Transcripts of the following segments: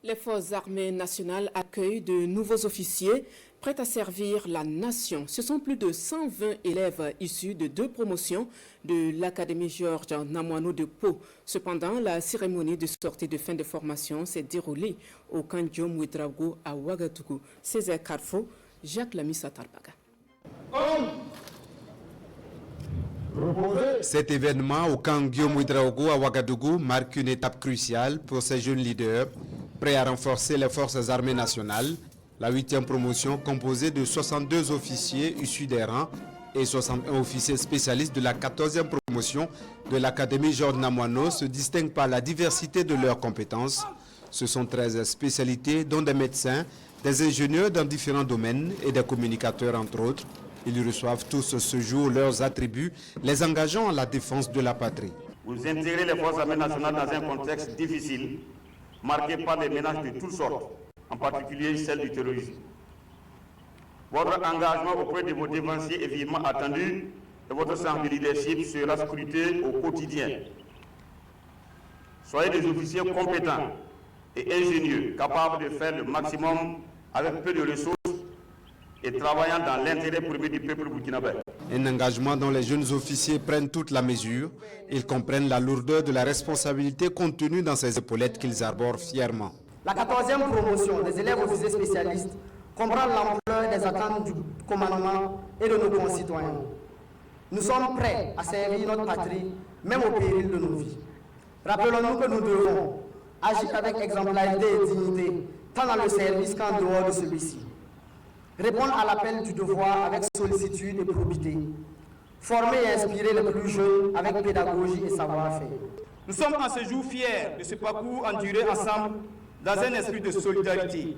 Les forces armées nationales accueillent de nouveaux officiers prêts à servir la nation. Ce sont plus de 120 élèves issus de 2 promotions de l'Académie Georges Namoiano de Pau. Cependant, la cérémonie de sortie de fin de formation s'est déroulée au camp Guillaume Ouedraogo à Ouagadougou. Césaire Carrefour, Jacques Lamissa Tarbaga. Cet événement au camp Guillaume Ouedraogo à Ouagadougou marque une étape cruciale pour ces jeunes leaders prêts à renforcer les forces armées nationales. La 8e promotion, composée de 62 officiers issus des rangs et 61 officiers spécialistes de la 14e promotion de l'Académie Georges Namoiano, se distingue par la diversité de leurs compétences. Ce sont 13 spécialités, dont des médecins, des ingénieurs dans différents domaines et des communicateurs entre autres. Ils reçoivent tous ce jour leurs attributs, les engageant à la défense de la patrie. Vous intégrez les forces armées nationales dans un contexte difficile, marqué par des menaces de toutes sortes, en particulier celle du terrorisme. Votre engagement auprès de vos dévanciers est vivement attendu et votre sens de leadership sera scruté au quotidien. Soyez des officiers compétents et ingénieux, capables de faire le maximum avec peu de ressources et travaillant dans l'intérêt premier du peuple burkinabé. Un engagement dont les jeunes officiers prennent toute la mesure. Ils comprennent la lourdeur de la responsabilité contenue dans ces épaulettes qu'ils arborent fièrement. La 14e promotion des élèves officiers spécialistes comprend l'ampleur des attentes du commandement et de nos concitoyens. Nous sommes prêts à servir notre patrie, même au péril de nos vies. Rappelons-nous que nous devons agir avec exemplarité et dignité, tant dans le service qu'en dehors de celui-ci. Répondre à l'appel du devoir avec sollicitude et probité. Former et inspirer les plus jeunes avec pédagogie et savoir-faire. Nous sommes en ce jour fiers de ce parcours enduré ensemble dans un esprit de solidarité,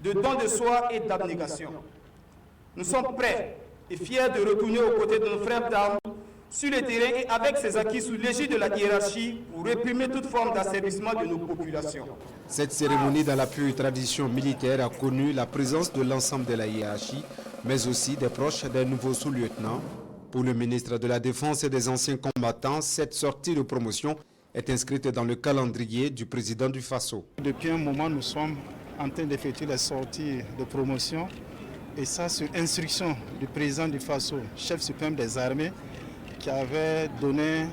de don de soi et d'abnégation. Nous sommes prêts et fiers de retourner aux côtés de nos frères d'armes sur le terrain et avec ces acquis sous l'égide de la hiérarchie pour réprimer toute forme d'asservissement de nos populations. Cette cérémonie dans la pure tradition militaire a connu la présence de l'ensemble de la hiérarchie, mais aussi des proches des nouveaux sous-lieutenants. Pour le ministre de la Défense et des anciens combattants, cette sortie de promotion est inscrite dans le calendrier du président du Faso. Depuis un moment, nous sommes en train d'effectuer les sorties de promotion, et ça sur instruction du président du Faso, chef suprême des armées, qui avait donné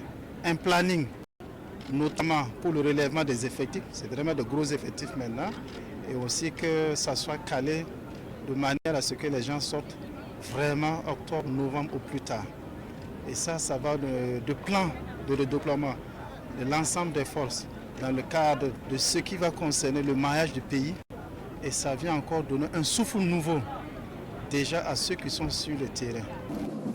un planning, notamment pour le relèvement des effectifs. C'est vraiment de gros effectifs maintenant, et aussi que ça soit calé de manière à ce que les gens sortent vraiment octobre, novembre au plus tard. Et ça va de plan de redéploiement de l'ensemble des forces dans le cadre de ce qui va concerner le maillage du pays. Et ça vient encore donner un souffle nouveau déjà à ceux qui sont sur le terrain.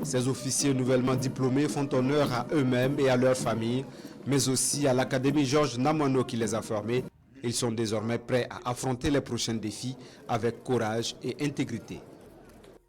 Ces officiers nouvellement diplômés font honneur à eux-mêmes et à leurs familles, mais aussi à l'Académie Georges Namoiano qui les a formés. Ils sont désormais prêts à affronter les prochains défis avec courage et intégrité.